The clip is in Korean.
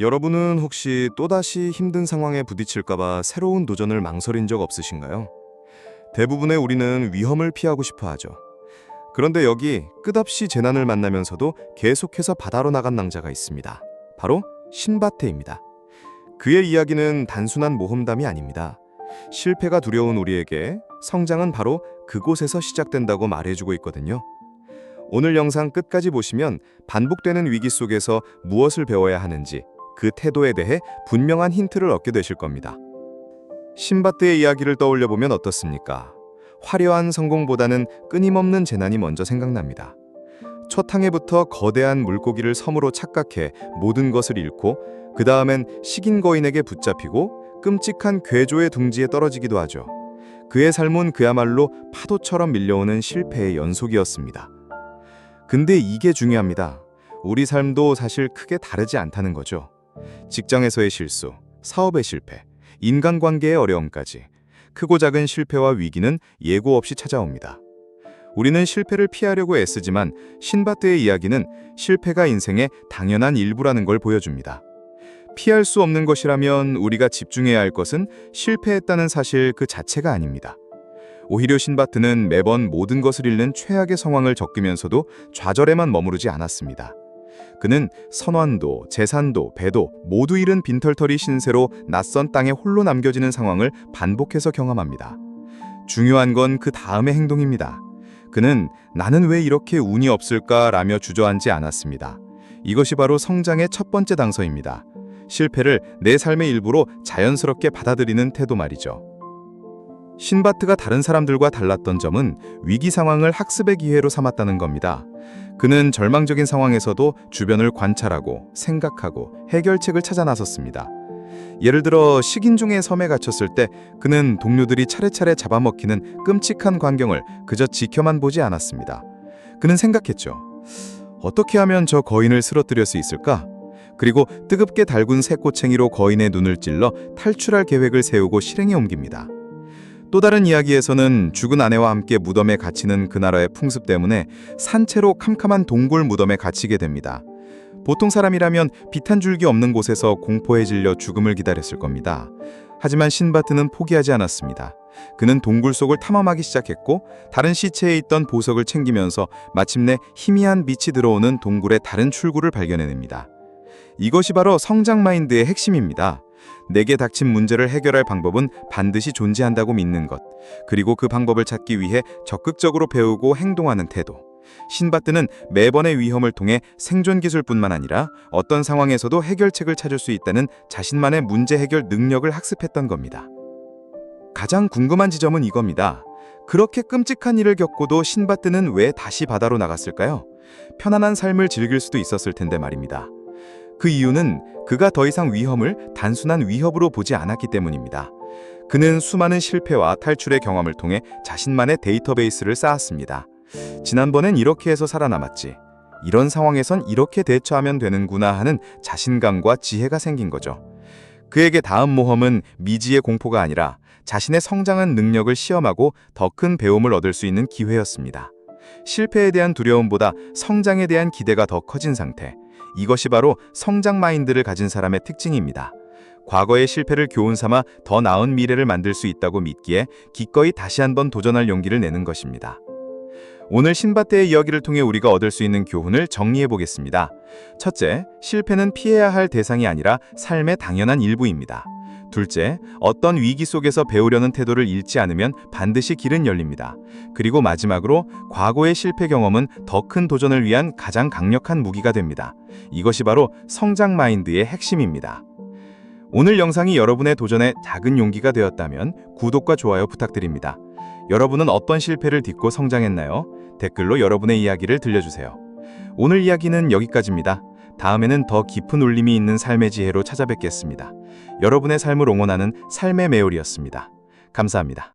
여러분은 혹시 또다시 힘든 상황에 부딪힐까봐 새로운 도전을 망설인 적 없으신가요? 대부분의 우리는 위험을 피하고 싶어 하죠. 그런데 여기 끝없이 재난을 만나면서도 계속해서 바다로 나간 낭자가 있습니다. 바로 신바트입니다. 그의 이야기는 단순한 모험담이 아닙니다. 실패가 두려운 우리에게 성장은 바로 그곳에서 시작된다고 말해주고 있거든요. 오늘 영상 끝까지 보시면 반복되는 위기 속에서 무엇을 배워야 하는지, 그 태도에 대해 분명한 힌트를 얻게 되실 겁니다. 신바트의 이야기를 떠올려보면 어떻습니까? 화려한 성공보다는 끊임없는 재난이 먼저 생각납니다. 첫 항해부터 거대한 물고기를 섬으로 착각해 모든 것을 잃고, 그 다음엔 식인 거인에게 붙잡히고 끔찍한 괴조의 둥지에 떨어지기도 하죠. 그의 삶은 그야말로 파도처럼 밀려오는 실패의 연속이었습니다. 근데 이게 중요합니다. 우리 삶도 사실 크게 다르지 않다는 거죠. 직장에서의 실수, 사업의 실패, 인간관계의 어려움까지 크고 작은 실패와 위기는 예고 없이 찾아옵니다. 우리는 실패를 피하려고 애쓰지만 신바트의 이야기는 실패가 인생의 당연한 일부라는 걸 보여줍니다. 피할 수 없는 것이라면 우리가 집중해야 할 것은 실패했다는 사실 그 자체가 아닙니다. 오히려 신바트는 매번 모든 것을 잃는 최악의 상황을 겪으면서도 좌절에만 머무르지 않았습니다. 그는 선원도, 재산도, 배도 모두 잃은 빈털터리 신세로 낯선 땅에 홀로 남겨지는 상황을 반복해서 경험합니다. 중요한 건 그 다음의 행동입니다. 그는 나는 왜 이렇게 운이 없을까라며 주저앉지 않았습니다. 이것이 바로 성장의 첫 번째 단서입니다. 실패를 내 삶의 일부로 자연스럽게 받아들이는 태도 말이죠. 신바트가 다른 사람들과 달랐던 점은 위기 상황을 학습의 기회로 삼았다는 겁니다. 그는 절망적인 상황에서도 주변을 관찰하고 생각하고 해결책을 찾아 나섰습니다. 예를 들어 식인종의 섬에 갇혔을 때 그는 동료들이 차례차례 잡아먹히는 끔찍한 광경을 그저 지켜만 보지 않았습니다. 그는 생각했죠. 어떻게 하면 저 거인을 쓰러뜨릴 수 있을까? 그리고 뜨겁게 달군 새꼬챙이로 거인의 눈을 찔러 탈출할 계획을 세우고 실행에 옮깁니다. 또 다른 이야기에서는 죽은 아내와 함께 무덤에 갇히는 그 나라의 풍습 때문에 산채로 캄캄한 동굴 무덤에 갇히게 됩니다. 보통 사람이라면 빛 한 줄기 없는 곳에서 공포에 질려 죽음을 기다렸을 겁니다. 하지만 신바트는 포기하지 않았습니다. 그는 동굴 속을 탐험하기 시작했고 다른 시체에 있던 보석을 챙기면서 마침내 희미한 빛이 들어오는 동굴의 다른 출구를 발견해냅니다. 이것이 바로 성장 마인드의 핵심입니다. 내게 닥친 문제를 해결할 방법은 반드시 존재한다고 믿는 것, 그리고 그 방법을 찾기 위해 적극적으로 배우고 행동하는 태도. 신바트는 매번의 위험을 통해 생존 기술뿐만 아니라 어떤 상황에서도 해결책을 찾을 수 있다는 자신만의 문제 해결 능력을 학습했던 겁니다. 가장 궁금한 지점은 이겁니다. 그렇게 끔찍한 일을 겪고도 신바트는 왜 다시 바다로 나갔을까요? 편안한 삶을 즐길 수도 있었을 텐데 말입니다. 그 이유는 그가 더 이상 위험을 단순한 위협으로 보지 않았기 때문입니다. 그는 수많은 실패와 탈출의 경험을 통해 자신만의 데이터베이스를 쌓았습니다. 지난번엔 이렇게 해서 살아남았지. 이런 상황에선 이렇게 대처하면 되는구나 하는 자신감과 지혜가 생긴 거죠. 그에게 다음 모험은 미지의 공포가 아니라 자신의 성장한 능력을 시험하고 더 큰 배움을 얻을 수 있는 기회였습니다. 실패에 대한 두려움보다 성장에 대한 기대가 더 커진 상태. 이것이 바로 성장 마인드를 가진 사람의 특징입니다. 과거의 실패를 교훈 삼아 더 나은 미래를 만들 수 있다고 믿기에 기꺼이 다시 한번 도전할 용기를 내는 것입니다. 오늘 신바트의 이야기를 통해 우리가 얻을 수 있는 교훈을 정리해 보겠습니다. 첫째, 실패는 피해야 할 대상이 아니라 삶의 당연한 일부입니다. 둘째, 어떤 위기 속에서 배우려는 태도를 잃지 않으면 반드시 길은 열립니다. 그리고 마지막으로 과거의 실패 경험은 더 큰 도전을 위한 가장 강력한 무기가 됩니다. 이것이 바로 성장 마인드의 핵심입니다. 오늘 영상이 여러분의 도전에 작은 용기가 되었다면 구독과 좋아요 부탁드립니다. 여러분은 어떤 실패를 딛고 성장했나요? 댓글로 여러분의 이야기를 들려주세요. 오늘 이야기는 여기까지입니다. 다음에는 더 깊은 울림이 있는 삶의 지혜로 찾아뵙겠습니다. 여러분의 삶을 응원하는 삶의 매올이었습니다. 감사합니다.